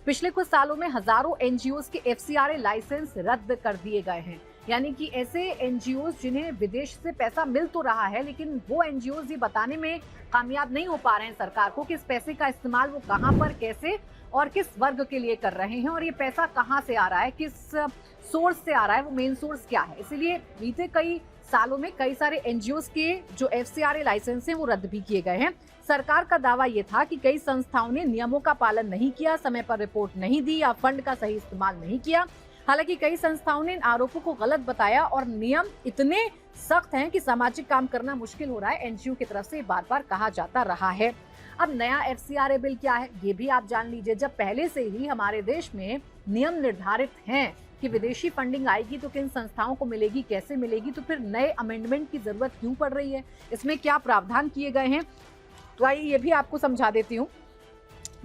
पिछले कुछ सालों में हजारों एनजीओज के एफसीआरए लाइसेंस रद्द कर दिए गए हैं। यानी कि ऐसे एनजीओज जिन्हें विदेश से पैसा मिल तो रहा है, लेकिन वो एनजीओज ये बताने में कामयाब नहीं हो पा रहे हैं सरकार को कि इस पैसे का इस्तेमाल वो कहां पर, कैसे और किस वर्ग के लिए कर रहे हैं, और ये पैसा कहां से आ रहा है, किस सोर्स से आ रहा है, वो मेन सोर्स क्या है। इसीलिए बीते कई सालों में कई सारे एनजीओज के जो एफसीआरए लाइसेंस हैं वो रद्द भी किए गए हैं। सरकार का दावा ये था कि कई संस्थाओं ने नियमों का पालन नहीं किया, समय पर रिपोर्ट नहीं दी या फंड का सही इस्तेमाल नहीं किया। हालांकि कई संस्थाओं ने इन आरोपों को गलत बताया और नियम इतने सख्त हैं कि सामाजिक काम करना मुश्किल हो रहा है, एनजीओ की तरफ से बार बार कहा जाता रहा है। अब नया एफसीआरए बिल क्या है ये भी आप जान लीजिए। जब पहले से ही हमारे देश में नियम निर्धारित हैं कि विदेशी फंडिंग आएगी तो किन संस्थाओं को मिलेगी, कैसे मिलेगी, तो फिर नए अमेंडमेंट की जरूरत क्यों पड़ रही है, इसमें क्या प्रावधान किए गए हैं, तो आइए ये भी आपको समझा देती हूँ।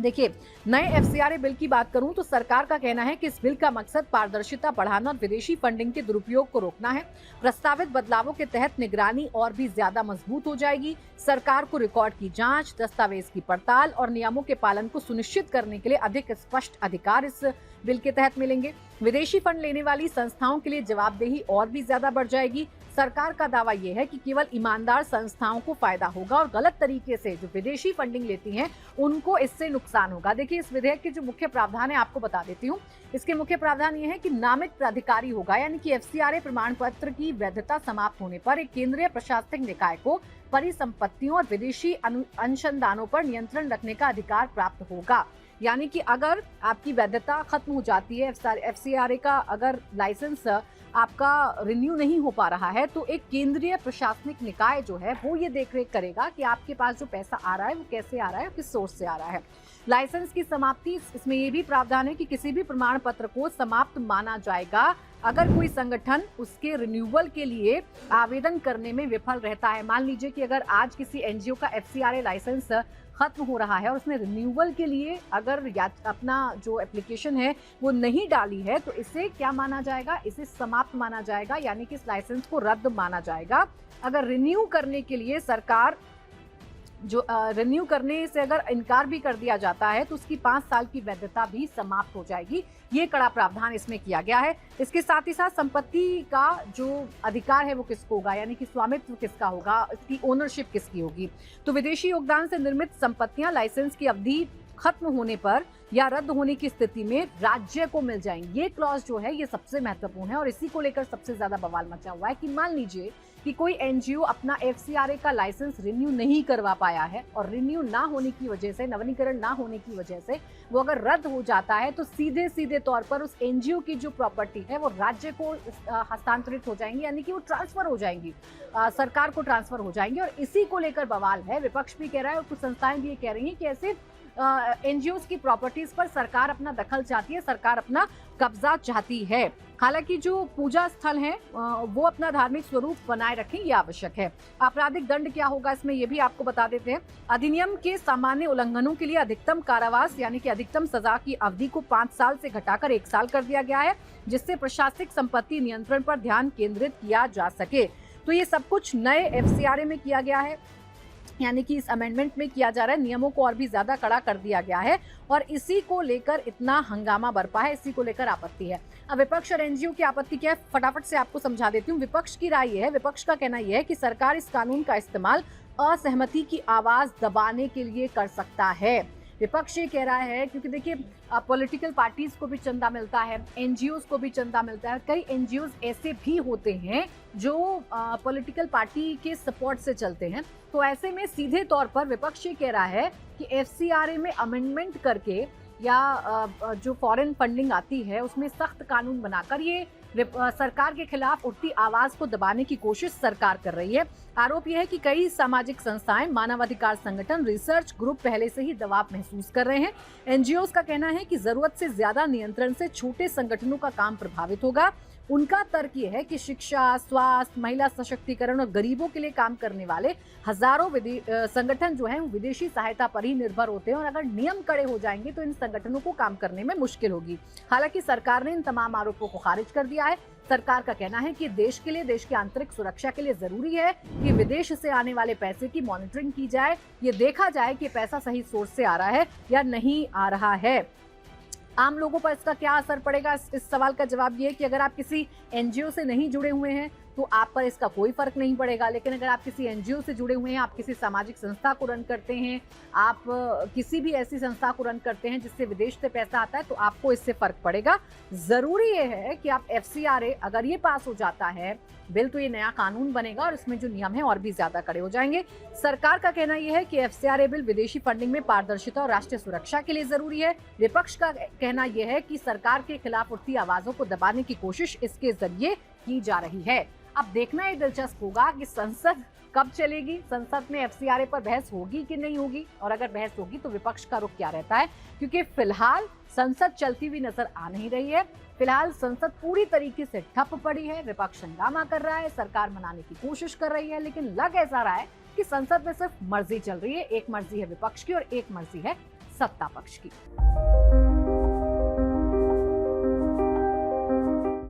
देखिए, नए एफसीआरए बिल की बात करूं तो सरकार का कहना है कि इस बिल का मकसद पारदर्शिता बढ़ाना और विदेशी फंडिंग के दुरुपयोग को रोकना है। प्रस्तावित बदलावों के तहत निगरानी और भी ज्यादा मजबूत हो जाएगी। सरकार को रिकॉर्ड की जांच, दस्तावेज की पड़ताल और नियमों के पालन को सुनिश्चित करने के लिए अधिक स्पष्ट अधिकार इस बिल के तहत मिलेंगे। विदेशी फंड लेने वाली संस्थाओं के लिए जवाबदेही और भी ज्यादा बढ़ जाएगी। सरकार का दावा यह है कि केवल ईमानदार संस्थाओं को फायदा होगा और गलत तरीके से जो विदेशी फंडिंग लेती हैं उनको इससे नुकसान होगा। देखिए, इस विधेयक के जो मुख्य प्रावधान है आपको बता देती हूँ। इसके मुख्य प्रावधान ये है कि नामित प्राधिकारी होगा, यानी कि एफसीआरए प्रमाण पत्र की वैधता समाप्त होने पर एक केंद्रीय प्रशासनिक निकाय को परिसंपत्तियों और विदेशी अनुसंधानों पर नियंत्रण रखने का अधिकार प्राप्त होगा। यानी कि अगर आपकी वैधता खत्म हो जाती है, एफसीआरए का अगर लाइसेंस आपका रिन्यू नहीं हो पा रहा है, तो एक केंद्रीय प्रशासनिक निकाय जो है वो ये देखरेख करेगा कि आपके पास जो पैसा आ रहा है वो कैसे आ रहा है, किस सोर्स से आ रहा है। लाइसेंस की समाप्ति, इसमें ये भी प्रावधान है कि किसी भी प्रमाण पत्र को समाप्त माना जाएगा अगर कोई संगठन उसके रिन्यूअल के लिए आवेदन करने में विफल रहता है। मान लीजिए कि अगर आज किसी एनजीओ का एफसीआरए लाइसेंस खत्म हो रहा है और उसने रिन्यूअल के लिए अगर अपना जो एप्लीकेशन है वो नहीं डाली है, तो इसे क्या माना जाएगा, इसे समाप्त माना जाएगा, यानी कि इस लाइसेंस को रद्द माना जाएगा। अगर रिन्यू करने के लिए सरकार जो रिन्यू करने से अगर इनकार भी कर दिया जाता है तो उसकी 5 साल की वैधता भी समाप्त हो जाएगी। ये कड़ा प्रावधान इसमें किया गया है। इसके साथ ही साथ संपत्ति का जो अधिकार है वो किसको होगा, यानी कि स्वामित्व किसका होगा, इसकी ओनरशिप किसकी होगी। तो विदेशी योगदान से निर्मित संपत्तियां लाइसेंस की अवधि खत्म होने पर या रद्द होने की स्थिति में राज्य को मिल जाएंगी। ये क्लॉज जो है ये सबसे महत्वपूर्ण है और इसी को लेकर सबसे ज्यादा बवाल मचा हुआ है कि मान लीजिए कि कोई एनजीओ अपना एफसीआरए का लाइसेंस रिन्यू नहीं करवा पाया है और रिन्यू ना होने की वजह से, नवीनीकरण ना होने की वजह से वो अगर रद्द हो जाता है तो सीधे सीधे तौर पर उस एनजीओ की जो प्रॉपर्टी है वो राज्य को हस्तांतरित हो जाएंगी, यानी कि वो ट्रांसफर हो जाएंगी, सरकार को ट्रांसफर हो जाएंगी। और इसी को लेकर बवाल है। विपक्ष भी कह रहा है और कुछ संस्थाएं भी ये कह रही हैं कि ऐसे एनजीओज की प्रॉपर्टीज पर सरकार अपना दखल चाहती है, सरकार अपना कब्जा चाहती है। हालांकि जो पूजा स्थल है वो अपना धार्मिक स्वरूप बनाए रखें, ये आवश्यक है। आपराधिक दंड क्या होगा इसमें ये भी आपको बता देते हैं। अधिनियम के सामान्य उल्लंघनों के लिए अधिकतम कारावास यानी कि अधिकतम सजा की अवधि को 5 साल से घटाकर 1 साल कर दिया गया है, जिससे प्रशासनिक संपत्ति नियंत्रण पर ध्यान केंद्रित किया जा सके। तो ये सब कुछ नए एफसीआरए में किया गया है, यानी कि इस अमेंडमेंट में किया जा रहा है। नियमों को और भी ज्यादा कड़ा कर दिया गया है और इसी को लेकर इतना हंगामा बरपा है, इसी को लेकर आपत्ति है। अब विपक्ष और एनजीओ की आपत्ति क्या है, फटाफट से आपको समझा देती हूँ। विपक्ष की राय है, विपक्ष का कहना यह है कि सरकार इस कानून का इस्तेमाल असहमति की आवाज दबाने के लिए कर सकता है। विपक्ष ये कह रहा है क्योंकि देखिए पॉलिटिकल पार्टीज को भी चंदा मिलता है, एनजीओज को भी चंदा मिलता है। कई एनजीओज ऐसे भी होते हैं जो पॉलिटिकल पार्टी के सपोर्ट से चलते हैं। तो ऐसे में सीधे तौर पर विपक्ष ये कह रहा है कि एफसीआरए में अमेंडमेंट करके या जो फॉरेन फंडिंग आती है उसमें सख्त कानून बनाकर ये सरकार के खिलाफ उठती आवाज को दबाने की कोशिश सरकार कर रही है। आरोप यह है कि कई सामाजिक संस्थाएं, मानवाधिकार संगठन, रिसर्च ग्रुप पहले से ही दबाव महसूस कर रहे हैं। एनजीओज का कहना है कि जरूरत से ज्यादा नियंत्रण से छोटे संगठनों का काम प्रभावित होगा। उनका तर्क ये है कि शिक्षा, स्वास्थ्य, महिला सशक्तिकरण और गरीबों के लिए काम करने वाले हजारों संगठन जो हैं विदेशी सहायता पर ही निर्भर होते हैं और अगर नियम कड़े हो जाएंगे तो इन संगठनों को काम करने में मुश्किल होगी। हालांकि सरकार ने इन तमाम आरोपों को खारिज कर दिया है। सरकार का कहना है कि देश के लिए, देश की आंतरिक सुरक्षा के लिए जरूरी है कि विदेश से आने वाले पैसे की मॉनिटरिंग की जाए, ये देखा जाए कि पैसा सही सोर्स से आ रहा है या नहीं आ रहा है। आम लोगों पर इसका क्या असर पड़ेगा? इस सवाल का जवाब ये है कि अगर आप किसी एनजीओ से नहीं जुड़े हुए हैं तो आप पर इसका कोई फर्क नहीं पड़ेगा, लेकिन अगर आप किसी एनजीओ से जुड़े हुए हैं, आप किसी सामाजिक संस्था को रन करते हैं, आप किसी भी ऐसी संस्था को रन करते हैं जिससे विदेश से पैसा आता है, तो आपको इससे फर्क पड़ेगा। जरूरी ये है कि आप एफसीआरए अगर ये पास हो जाता है बिल, तो ये नया कानून बनेगा और इसमें जो नियम है और भी ज्यादा कड़े हो जाएंगे। सरकार का कहना यह है कि एफसीआरए बिल विदेशी फंडिंग में पारदर्शिता और राष्ट्रीय सुरक्षा के लिए जरूरी है। विपक्ष का कहना यह है कि सरकार के खिलाफ उठती आवाजों को दबाने की कोशिश इसके जरिए की जा रही है। अब देखना ये दिलचस्प होगा कि संसद कब चलेगी, संसद में एफसीआरए पर बहस होगी कि नहीं होगी, और अगर बहस होगी तो विपक्ष का रुख क्या रहता है, क्योंकि फिलहाल संसद चलती हुई नजर आ नहीं रही है। फिलहाल संसद पूरी तरीके से ठप पड़ी है, विपक्ष हंगामा कर रहा है, सरकार मनाने की कोशिश कर रही है, लेकिन लग ऐसा रहा है कि संसद में सिर्फ मर्जी चल रही है। एक मर्जी है विपक्ष की और एक मर्जी है सत्ता पक्ष की।